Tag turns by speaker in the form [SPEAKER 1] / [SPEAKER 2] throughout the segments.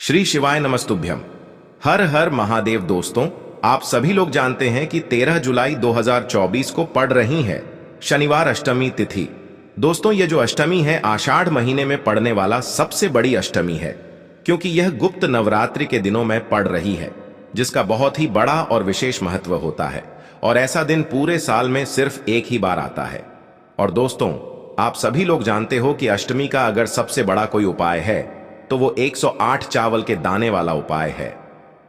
[SPEAKER 1] श्री शिवाय नमस्तुभ्यम। हर हर महादेव। दोस्तों, आप सभी लोग जानते हैं कि 13 जुलाई 2024 को पड़ रही है शनिवार अष्टमी तिथि। दोस्तों, ये जो अष्टमी है आषाढ़ महीने में पड़ने वाला सबसे बड़ी अष्टमी है, क्योंकि यह गुप्त नवरात्रि के दिनों में पड़ रही है, जिसका बहुत ही बड़ा और विशेष महत्व होता है। और ऐसा दिन पूरे साल में सिर्फ एक ही बार आता है। और दोस्तों, आप सभी लोग जानते हो कि अष्टमी का अगर सबसे बड़ा कोई उपाय है तो वो 108 चावल के दाने वाला उपाय है।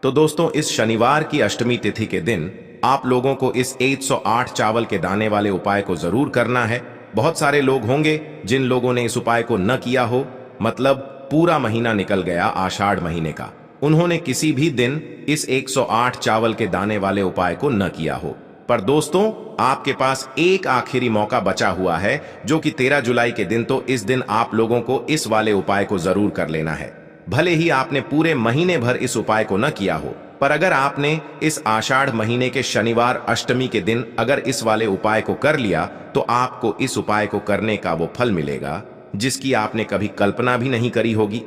[SPEAKER 1] तो दोस्तों, इस शनिवार की अष्टमी तिथि के दिन आप लोगों को इस 108 चावल के दाने वाले उपाय को जरूर करना है। बहुत सारे लोग होंगे जिन लोगों ने इस उपाय को न किया हो, मतलब पूरा महीना निकल गया आषाढ़ महीने का, उन्होंने किसी भी दिन इस 108 चावल के दाने वाले उपाय को न किया हो। पर दोस्तों, आपके पास एक आखिरी मौका बचा हुआ है, जो कि 13 जुलाई के दिन। तो इस दिन आप लोगों को इस वाले उपाय को जरूर कर लेना है। भले ही आपने पूरे महीने भर इस उपाय को न किया हो, पर अगर आपने इस आषाढ़ महीने के शनिवार अष्टमी के दिन अगर इस वाले उपाय को कर लिया, तो आपको इस उपाय को करने का वो फल मिलेगा जिसकी आपने कभी कल्पना भी नहीं करी होगी।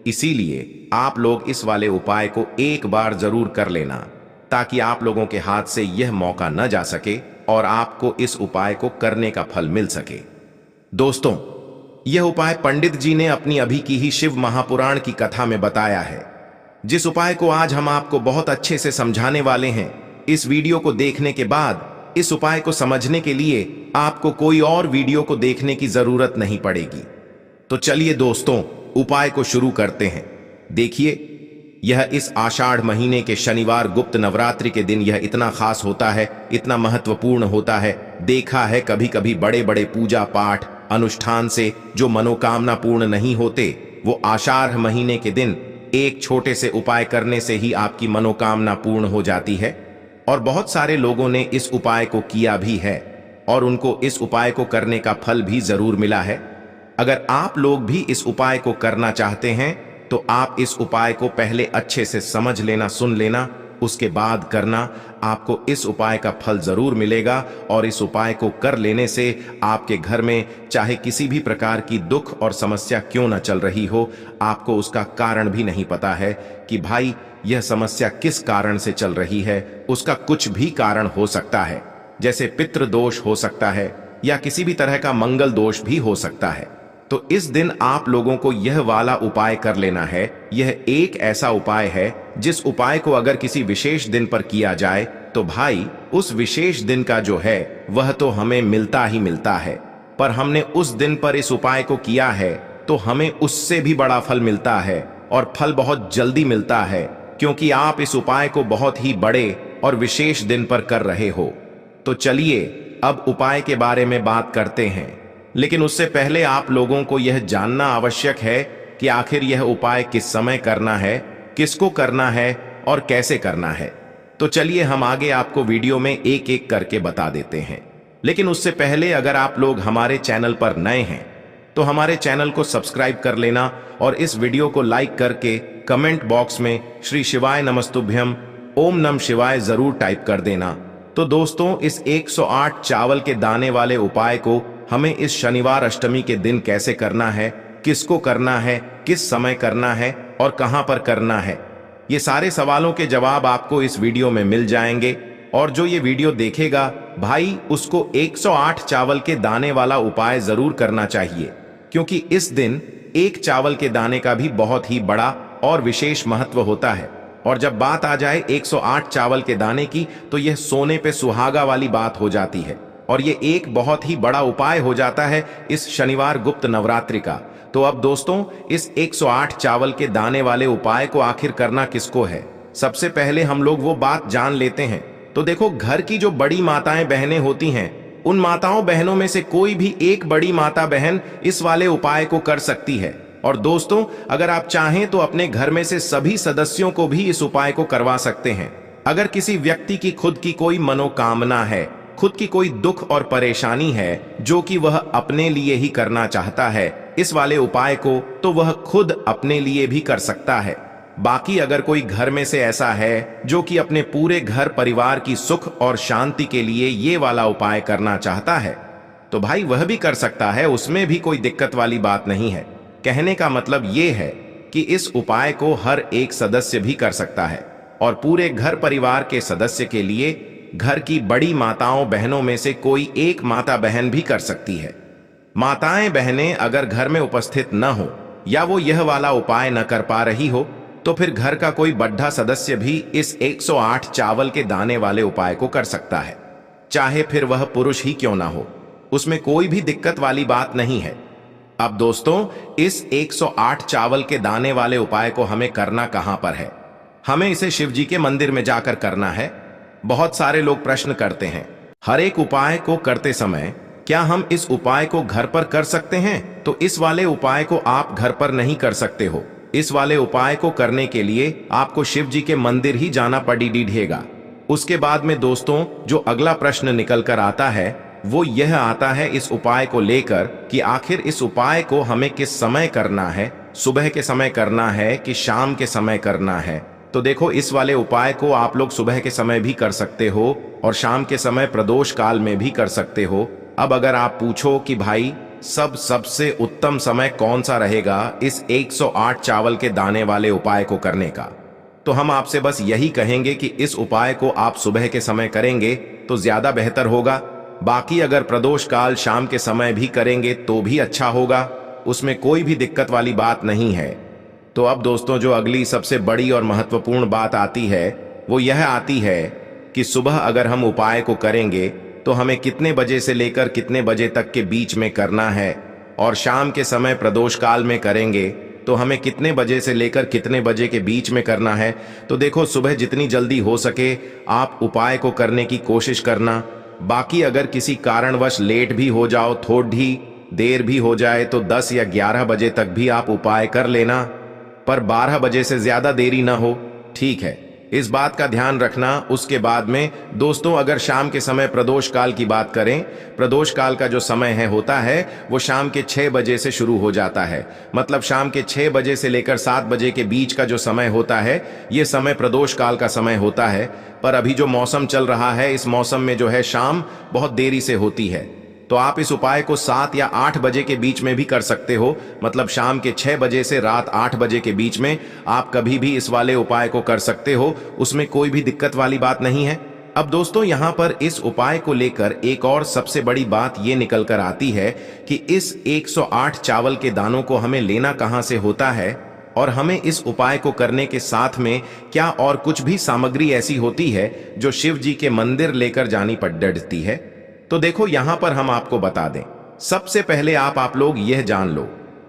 [SPEAKER 1] इसीलिए आप लोग इस वाले उपाय को एक बार जरूर कर लेना, ताकि आप लोगों के हाथ से यह मौका न जा सके और आपको इस उपाय को करने का फल मिल सके। दोस्तों, यह उपाय पंडित जी ने अपनी अभी की ही शिव महापुराण की कथा में बताया है, जिस उपाय को आज हम आपको बहुत अच्छे से समझाने वाले हैं। इस वीडियो को देखने के बाद इस उपाय को समझने के लिए आपको कोई और वीडियो को देखने की जरूरत नहीं पड़ेगी। तो चलिए दोस्तों, उपाय को शुरू करते हैं। देखिए, यह इस आषाढ़ महीने के शनिवार गुप्त नवरात्रि के दिन यह इतना खास होता है, इतना महत्वपूर्ण होता है। देखा है कभी कभी बड़े बड़े पूजा पाठ अनुष्ठान से जो मनोकामना पूर्ण नहीं होते, वो आषाढ़ महीने के दिन एक छोटे से उपाय करने से ही आपकी मनोकामना पूर्ण हो जाती है। और बहुत सारे लोगों ने इस उपाय को किया भी है और उनको इस उपाय को करने का फल भी जरूर मिला है। अगर आप लोग भी इस उपाय को करना चाहते हैं तो आप इस उपाय को पहले अच्छे से समझ लेना, सुन लेना, उसके बाद करना। आपको इस उपाय का फल जरूर मिलेगा और इस उपाय को कर लेने से आपके घर में चाहे किसी भी प्रकार की दुख और समस्या क्यों न चल रही हो, आपको उसका कारण भी नहीं पता है कि भाई यह समस्या किस कारण से चल रही है। उसका कुछ भी कारण हो सकता है, जैसे पितृदोष हो सकता है या किसी भी तरह का मंगल दोष भी हो सकता है। तो इस दिन आप लोगों को यह वाला उपाय कर लेना है। यह एक ऐसा उपाय है जिस उपाय को अगर किसी विशेष दिन पर किया जाए तो भाई उस विशेष दिन का जो है वह तो हमें मिलता ही मिलता है। पर हमने उस दिन पर इस उपाय को किया है तो हमें उससे भी बड़ा फल मिलता है, और फल बहुत जल्दी मिलता है, क्योंकि आप इस उपाय को बहुत ही बड़े और विशेष दिन पर कर रहे हो। तो चलिए अब उपाय के बारे में बात करते हैं, लेकिन उससे पहले आप लोगों को यह जानना आवश्यक है कि आखिर यह उपाय किस समय करना है, किसको करना है और कैसे करना है। तो चलिए हम आगे आपको वीडियो में एक एक करके बता देते हैं। लेकिन उससे पहले अगर आप लोग हमारे चैनल पर नए हैं तो हमारे चैनल को सब्सक्राइब कर लेना और इस वीडियो को लाइक करके कमेंट बॉक्स में श्री शिवाय नमस्तुभ्यम ओम नम शिवाय जरूर टाइप कर देना। तो दोस्तों, इस 108 चावल के दाने वाले उपाय को हमें इस शनिवार अष्टमी के दिन कैसे करना है, किसको करना है, किस समय करना है और कहां पर करना है, ये सारे सवालों के जवाब आपको इस वीडियो में मिल जाएंगे। और जो ये वीडियो देखेगा भाई, उसको 108 चावल के दाने वाला उपाय जरूर करना चाहिए, क्योंकि इस दिन एक चावल के दाने का भी बहुत ही बड़ा और विशेष महत्व होता है। और जब बात आ जाए 108 चावल के दाने की, तो यह सोने पे सुहागा वाली बात हो जाती है और ये एक बहुत ही बड़ा उपाय हो जाता है इस शनिवार गुप्त नवरात्रि का। तो अब दोस्तों, इस 108 चावल के दाने वाले उपाय को आखिर करना किसको है, सबसे पहले हम लोग वो बात जान लेते हैं। तो देखो, घर की जो बड़ी माताएं बहनें होती हैं, उन माताओं बहनों में से कोई भी एक बड़ी माता बहन इस वाले उपाय को कर सकती है। और दोस्तों, अगर आप चाहें तो अपने घर में से सभी सदस्यों को भी इस उपाय को करवा सकते हैं। अगर किसी व्यक्ति की खुद की कोई मनोकामना है, खुद की कोई दुख और परेशानी है जो कि वह अपने लिए ही करना चाहता है इस वाले उपाय को, तो वह खुद अपने लिए भी कर सकता है। बाकी अगर कोई घर में से ऐसा है जो कि अपने पूरे घर परिवार की सुख और शांति के लिए ये वाला उपाय करना चाहता है, तो भाई वह भी कर सकता है, उसमें भी कोई दिक्कत वाली बात नहीं है। कहने का मतलब ये है कि इस उपाय को हर एक सदस्य भी कर सकता है और पूरे घर परिवार के सदस्य के लिए घर की बड़ी माताओं बहनों में से कोई एक माता बहन भी कर सकती है। माताएं बहनें अगर घर में उपस्थित न हो या वो यह वाला उपाय न कर पा रही हो तो फिर घर का कोई बड्ढा सदस्य भी इस 108 चावल के दाने वाले उपाय को कर सकता है, चाहे फिर वह पुरुष ही क्यों ना हो। उसमें कोई भी दिक्कत वाली बात नहीं है। अब दोस्तों, इस 108 चावल के दाने वाले उपाय को हमें करना कहां पर है? हमें इसे शिव जी के मंदिर में जाकर करना है। बहुत सारे लोग प्रश्न करते हैं, हर एक उपाय को करते समय क्या हम इस उपाय को घर पर कर सकते हैं? तो इस वाले उपाय को आप घर पर नहीं कर सकते हो। इस वाले उपाय को करने के लिए आपको शिव जी के मंदिर ही जाना पड़ेगा। उसके बाद में दोस्तों, जो अगला प्रश्न निकल कर आता है वो यह आता है इस उपाय को लेकर कि आखिर इस उपाय को हमें किस समय करना है, सुबह के समय करना है कि शाम के समय करना है? तो देखो, इस वाले उपाय को आप लोग सुबह के समय भी कर सकते हो और शाम के समय प्रदोष काल में भी कर सकते हो। अब अगर आप पूछो कि भाई सबसे उत्तम समय कौन सा रहेगा इस 108 चावल के दाने वाले उपाय को करने का, तो हम आपसे बस यही कहेंगे कि इस उपाय को आप सुबह के समय करेंगे तो ज्यादा बेहतर होगा। बाकी अगर प्रदोष काल शाम के समय भी करेंगे तो भी अच्छा होगा, उसमें कोई भी दिक्कत वाली बात नहीं है। तो अब दोस्तों, जो अगली सबसे बड़ी और महत्वपूर्ण बात आती है वो यह आती है कि सुबह अगर हम उपाय को करेंगे तो हमें कितने बजे से लेकर कितने बजे तक के बीच में करना है, और शाम के समय प्रदोष काल में करेंगे तो हमें कितने बजे से लेकर कितने बजे के बीच में करना है। तो देखो, सुबह जितनी जल्दी हो सके आप उपाय को करने की कोशिश करना। बाकी अगर किसी कारणवश लेट भी हो जाओ, थोड़ी देर भी हो जाए, तो 10 या 11 बजे तक भी आप उपाय कर लेना, पर 12 बजे से ज्यादा देरी ना हो, ठीक है? इस बात का ध्यान रखना। उसके बाद में दोस्तों, अगर शाम के समय प्रदोष काल की बात करें, प्रदोष काल का जो समय होता है वो शाम के 6 बजे से शुरू हो जाता है। मतलब शाम के 6 बजे से लेकर 7 बजे के बीच का जो समय होता है ये समय प्रदोष काल का समय होता है। पर अभी जो मौसम चल रहा है, इस मौसम में जो है शाम बहुत देरी से होती है, तो आप इस उपाय को 7 या 8 बजे के बीच में भी कर सकते हो। मतलब शाम के 6 बजे से रात 8 बजे के बीच में आप कभी भी इस वाले उपाय को कर सकते हो, उसमें कोई भी दिक्कत वाली बात नहीं है। अब दोस्तों, यहाँ पर इस उपाय को लेकर एक और सबसे बड़ी बात ये निकल कर आती है कि इस 108 चावल के दानों को हमें लेना कहाँ से होता है, और हमें इस उपाय को करने के साथ में क्या और कुछ भी सामग्री ऐसी होती है जो शिव जी के मंदिर लेकर जानी पड़ती है। तो देखो, यहां पर हम आपको बता दें, सबसे पहले आप लोग यह जान लो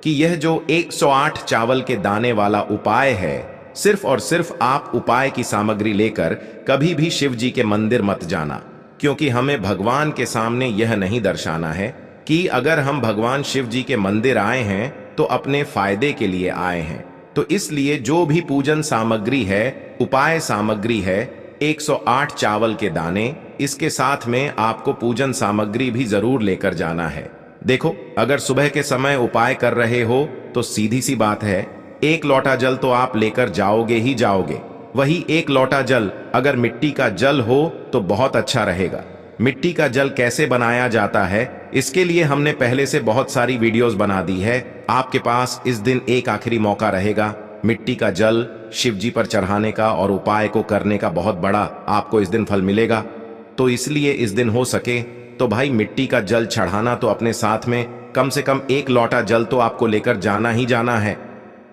[SPEAKER 1] कि यह जो 108 चावल के दाने वाला उपाय है, सिर्फ और सिर्फ आप उपाय की सामग्री लेकर कभी भी शिव जी के मंदिर मत जाना, क्योंकि हमें भगवान के सामने यह नहीं दर्शाना है कि अगर हम भगवान शिव जी के मंदिर आए हैं तो अपने फायदे के लिए आए हैं। तो इसलिए जो भी पूजन सामग्री है, उपाय सामग्री है, 108 चावल के दाने, इसके साथ में आपको पूजन सामग्री भी जरूर लेकर जाना है। देखो, अगर सुबह के समय उपाय कर रहे हो तो सीधी सी बात है, 1 लोटा जल तो आप लेकर जाओगे ही जाओगे। वही 1 लोटा जल अगर मिट्टी का जल हो तो बहुत अच्छा रहेगा। मिट्टी का जल कैसे बनाया जाता है, इसके लिए हमने पहले से बहुत सारी वीडियोस बना दी है। आपके पास इस दिन एक आखिरी मौका रहेगा मिट्टी का जल शिव जी पर चढ़ाने का और उपाय को करने का। बहुत बड़ा आपको इस दिन फल मिलेगा। तो इसलिए इस दिन हो सके तो भाई मिट्टी का जल चढ़ाना तो अपने साथ में कम से कम 1 लोटा जल तो आपको लेकर जाना ही जाना है।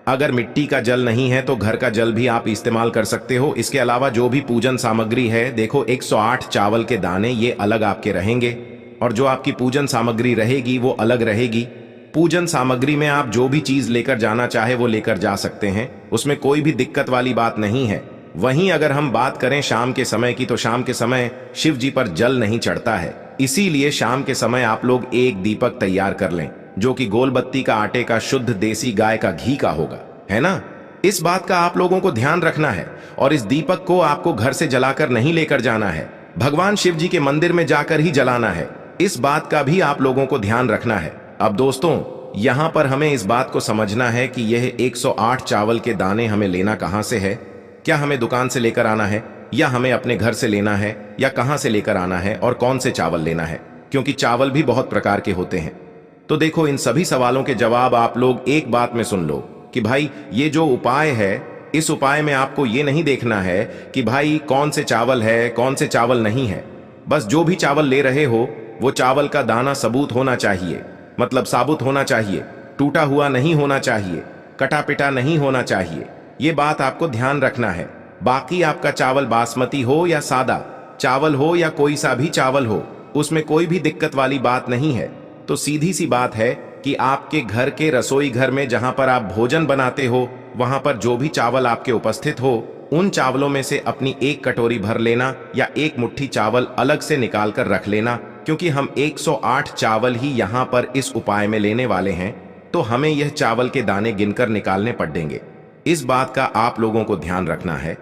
[SPEAKER 1] अगर मिट्टी का जल नहीं है तो घर का जल भी आप इस्तेमाल कर सकते हो। इसके अलावा जो भी पूजन सामग्री है, देखो 108 चावल के दाने ये अलग आपके रहेंगे, और जो आपकी पूजन सामग्री रहेगी वो अलग रहेगी। पूजन सामग्री में आप जो भी चीज लेकर जाना चाहे वो लेकर जा सकते हैं, उसमें कोई भी दिक्कत वाली बात नहीं है। वहीं अगर हम बात करें शाम के समय की, तो शाम के समय शिव जी पर जल नहीं चढ़ता है, इसीलिए शाम के समय आप लोग एक दीपक तैयार कर लें जो कि गोलबत्ती का आटे का शुद्ध देसी गाय का घी का होगा, है ना? इस बात का आप लोगों को ध्यान रखना है। और इस दीपक को आपको घर से जलाकर नहीं लेकर जाना है, भगवान शिव जी के मंदिर में जाकर ही जलाना है। इस बात का भी आप लोगों को ध्यान रखना है। अब दोस्तों, यहां पर हमें इस बात को समझना है कि यह 108 चावल के दाने हमें लेना कहां से है। क्या हमें दुकान से लेकर आना है, या हमें अपने घर से लेना है, या कहां से लेकर आना है, और कौन से चावल लेना है, क्योंकि चावल भी बहुत प्रकार के होते हैं। तो देखो, इन सभी सवालों के जवाब आप लोग एक बात में सुन लो कि भाई ये जो उपाय है, इस उपाय में आपको ये नहीं देखना है कि भाई कौन से चावल है कौन से चावल नहीं है। बस जो भी चावल ले रहे हो वो चावल का दाना सबूत होना चाहिए, मतलब साबुत होना चाहिए, टूटा हुआ नहीं होना चाहिए, कटा पिटा नहीं होना चाहिए। ये बात आपको ध्यान रखना है। बाकी आपका चावल बासमती हो या सादा चावल हो या कोई सा भी चावल हो, उसमें कोई भी दिक्कत वाली बात नहीं है। तो सीधी सी बात है कि आपके घर के रसोई घर में जहां पर आप भोजन बनाते हो, वहां पर जो भी चावल आपके उपस्थित हो, उन चावलों में से अपनी एक कटोरी भर लेना या एक मुट्ठी चावल अलग से निकाल कर रख लेना, क्योंकि हम 108 चावल ही यहाँ पर इस उपाय में लेने वाले हैं, तो हमें यह चावल के दाने गिनकर निकालने पड़ेंगे। इस बात का आप लोगों को ध्यान रखना है।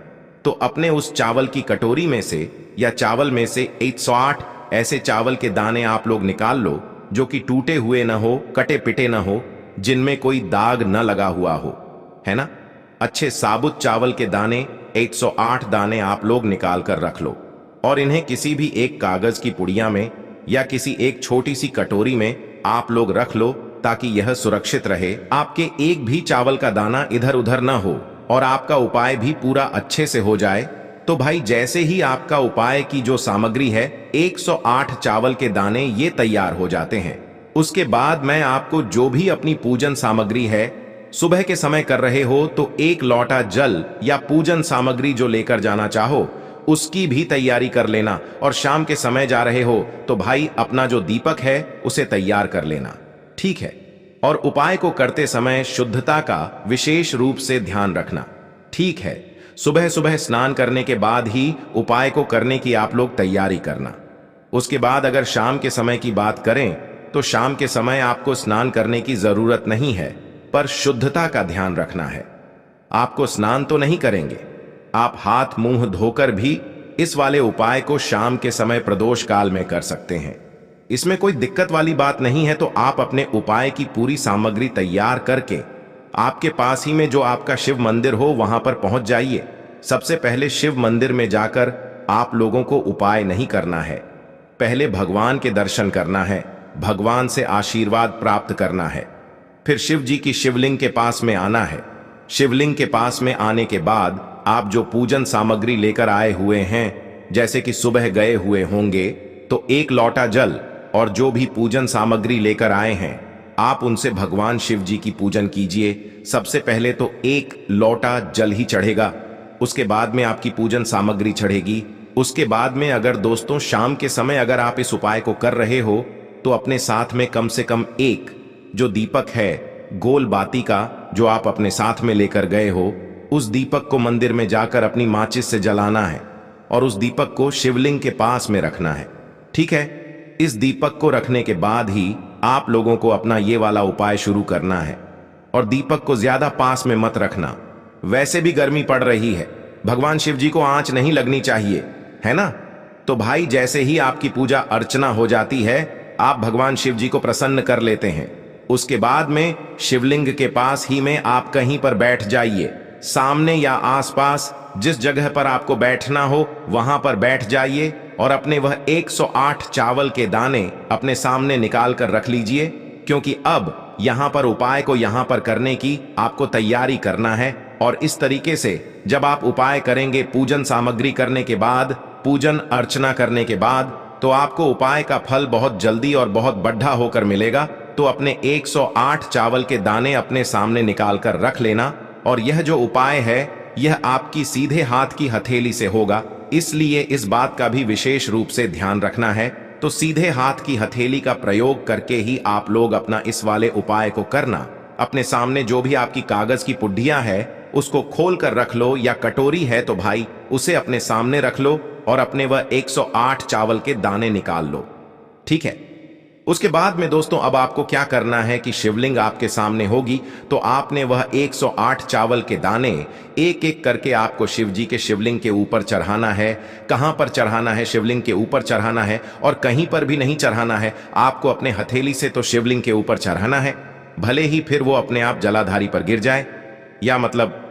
[SPEAKER 1] तो अपने उस चावल की कटोरी में से या चावल में से 108 ऐसे चावल के दाने आप लोग निकाल लो जो कि टूटे हुए न हो, कटे पिटे न हो, जिनमें कोई दाग न लगा हुआ हो, है ना। अच्छे साबुत चावल के दाने 108 दाने आप लोग निकाल कर रख लो और इन्हें किसी भी एक कागज की पुड़िया में या किसी एक छोटी सी कटोरी में आप लोग रख लो, ताकि यह सुरक्षित रहे, आपके एक भी चावल का दाना इधर उधर न हो और आपका उपाय भी पूरा अच्छे से हो जाए। तो भाई जैसे ही आपका उपाय की जो सामग्री है 108 चावल के दाने ये तैयार हो जाते हैं, उसके बाद मैं आपको जो भी अपनी पूजन सामग्री है, सुबह के समय कर रहे हो तो एक लोटा जल या पूजन सामग्री जो लेकर जाना चाहो उसकी भी तैयारी कर लेना, और शाम के समय जा रहे हो तो भाई अपना जो दीपक है उसे तैयार कर लेना, ठीक है। और उपाय को करते समय शुद्धता का विशेष रूप से ध्यान रखना, ठीक है। सुबह सुबह स्नान करने के बाद ही उपाय को करने की आप लोग तैयारी करना। उसके बाद अगर शाम के समय की बात करें तो शाम के समय आपको स्नान करने की जरूरत नहीं है, पर शुद्धता का ध्यान रखना है। आपको स्नान तो नहीं करेंगे, आप हाथ मुंह धोकर भी इस वाले उपाय को शाम के समय प्रदोष काल में कर सकते हैं। इसमें कोई दिक्कत वाली बात नहीं है। तो आप अपने उपाय की पूरी सामग्री तैयार करके आपके पास ही में जो आपका शिव मंदिर हो वहां पर पहुंच जाइए। सबसे पहले शिव मंदिर में जाकर आप लोगों को उपाय नहीं करना है, पहले भगवान के दर्शन करना है, भगवान से आशीर्वाद प्राप्त करना है। फिर शिव जी की शिवलिंग के पास में आना है। शिवलिंग के पास में आने के बाद आप जो पूजन सामग्री लेकर आए हुए हैं, जैसे कि सुबह गए हुए होंगे तो एक लोटा जल और जो भी पूजन सामग्री लेकर आए हैं आप उनसे भगवान शिव जी की पूजन कीजिए। सबसे पहले तो एक लोटा जल ही चढ़ेगा, उसके बाद में आपकी पूजन सामग्री चढ़ेगी। उसके बाद में अगर दोस्तों शाम के समय अगर आप इस उपाय को कर रहे हो तो अपने साथ में कम से कम एक जो दीपक है गोल बाती का जो आप अपने साथ में लेकर गए हो, उस दीपक को मंदिर में जाकर अपनी माचिस से जलाना है और उस दीपक को शिवलिंग के पास में रखना है, ठीक है। इस दीपक को रखने के बाद ही आप लोगों को अपना ये वाला उपाय शुरू करना है और दीपक को ज्यादा पास में मत रखना। वैसे भी गर्मी पड़ रही है, भगवान शिव जी को आंच नहीं लगनी चाहिए, है ना। तो भाई जैसे ही आपकी पूजा अर्चना हो जाती है आप भगवान शिव जी को प्रसन्न कर लेते हैं। उसके बाद में शिवलिंग के पास ही में आप कहीं पर बैठ जाइए, सामने या आसपास जिस जगह पर आपको बैठना हो वहां पर बैठ जाइए और अपने वह 108 चावल के दाने अपने सामने निकाल कर रख लीजिए, क्योंकि अब यहां पर उपाय को यहां पर करने की आपको तैयारी करना है। और इस तरीके से जब आप उपाय करेंगे, पूजन सामग्री करने के बाद, पूजन अर्चना करने के बाद, तो आपको उपाय का फल बहुत जल्दी और बहुत बढ़ा होकर मिलेगा। तो अपने 108 चावल के दाने अपने सामने निकाल कर रख लेना। और यह जो उपाय है यह आपकी सीधे हाथ की हथेली से होगा, इसलिए इस बात का भी विशेष रूप से ध्यान रखना है। तो सीधे हाथ की हथेली का प्रयोग करके ही आप लोग अपना इस वाले उपाय को करना। अपने सामने जो भी आपकी कागज की पुड्डियां है उसको खोल कर रख लो, या कटोरी है तो भाई उसे अपने सामने रख लो और अपने वह 108 चावल के दाने निकाल लो, ठीक है। उसके बाद में दोस्तों अब आपको क्या करना है कि शिवलिंग आपके सामने होगी तो आपने वह 108 चावल के दाने एक एक करके आपको शिव जी के शिवलिंग के ऊपर चढ़ाना है। कहां पर चढ़ाना है? शिवलिंग के ऊपर चढ़ाना है, और कहीं पर भी नहीं चढ़ाना है, आपको अपने हथेली से तो शिवलिंग के ऊपर चढ़ाना है। भले ही फिर वो अपने आप जलाधारी पर गिर जाए, या मतलब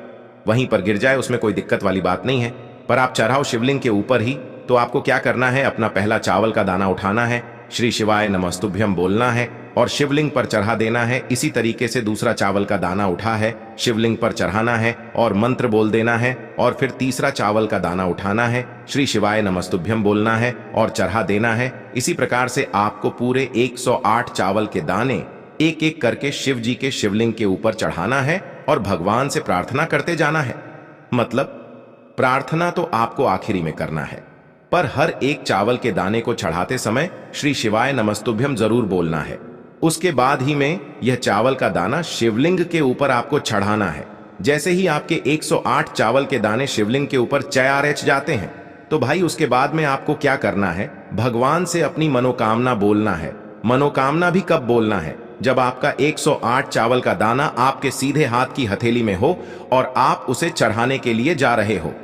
[SPEAKER 1] वहीं पर गिर जाए, उसमें कोई दिक्कत वाली बात नहीं है, पर आप चढ़ाओ शिवलिंग के ऊपर ही। तो आपको क्या करना है, अपना पहला चावल का दाना उठाना है, श्री शिवाय नमस्तुभ्यम बोलना है और शिवलिंग पर चढ़ा देना है। इसी तरीके से दूसरा चावल का दाना उठा है शिवलिंग पर चढ़ाना है और मंत्र बोल देना है, और फिर तीसरा चावल का दाना उठाना है, श्री शिवाय नमस्तुभ्यम बोलना है और चढ़ा देना है। इसी प्रकार से आपको पूरे 108 चावल के दाने एक एक करके शिव जी के शिवलिंग के ऊपर चढ़ाना है और भगवान से प्रार्थना करते जाना है। मतलब प्रार्थना तो आपको आखिरी में करना है, पर हर एक चावल के दाने को चढ़ाते समय श्री शिवाय नमस्तुभ्यम जरूर बोलना है। उसके बाद ही में यह चावल का दाना शिवलिंग के ऊपर आपको चढ़ाना है। जैसे ही आपके 108 चावल के दाने शिवलिंग के ऊपर चयारच जाते हैं, तो भाई उसके बाद में आपको क्या करना है, भगवान से अपनी मनोकामना बोलना है। मनोकामना भी कब बोलना है, जब आपका 108 चावल का दाना आपके सीधे हाथ की हथेली में हो और आप उसे चढ़ाने के लिए जा रहे हो।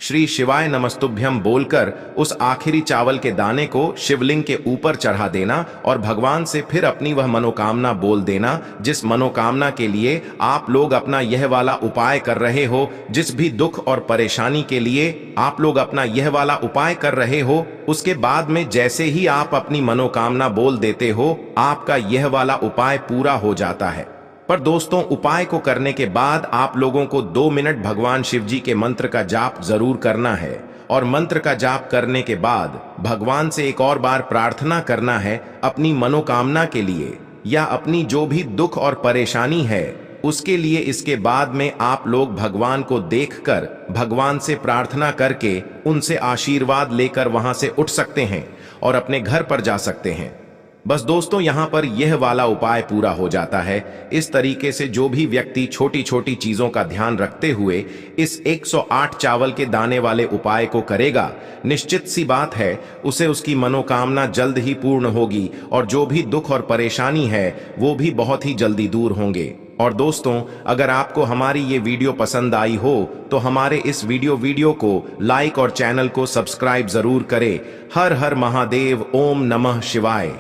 [SPEAKER 1] श्री शिवाय नमस्तुभ्यम बोलकर उस आखिरी चावल के दाने को शिवलिंग के ऊपर चढ़ा देना और भगवान से फिर अपनी वह मनोकामना बोल देना, जिस मनोकामना के लिए आप लोग अपना यह वाला उपाय कर रहे हो। जिस भी दुख और परेशानी के लिए आप लोग अपना यह वाला उपाय कर रहे हो, उसके बाद में जैसे ही आप अपनी मनोकामना बोल देते हो, आपका यह वाला उपाय पूरा हो जाता है। पर दोस्तों, उपाय को करने के बाद आप लोगों को 2 मिनट भगवान शिव जी के मंत्र का जाप जरूर करना है, और मंत्र का जाप करने के बाद भगवान से एक और बार प्रार्थना करना है अपनी मनोकामना के लिए या अपनी जो भी दुख और परेशानी है उसके लिए। इसके बाद में आप लोग भगवान को देखकर भगवान से प्रार्थना करके उनसे आशीर्वाद लेकर वहां से उठ सकते हैं और अपने घर पर जा सकते हैं। बस दोस्तों, यहाँ पर यह वाला उपाय पूरा हो जाता है। इस तरीके से जो भी व्यक्ति छोटी छोटी चीजों का ध्यान रखते हुए इस 108 चावल के दाने वाले उपाय को करेगा, निश्चित सी बात है उसे उसकी मनोकामना जल्द ही पूर्ण होगी और जो भी दुख और परेशानी है वो भी बहुत ही जल्दी दूर होंगे। और दोस्तों, अगर आपको हमारी ये वीडियो पसंद आई हो तो हमारे इस वीडियो को लाइक और चैनल को सब्सक्राइब जरूर करें। हर हर महादेव, ओम नमः शिवाय।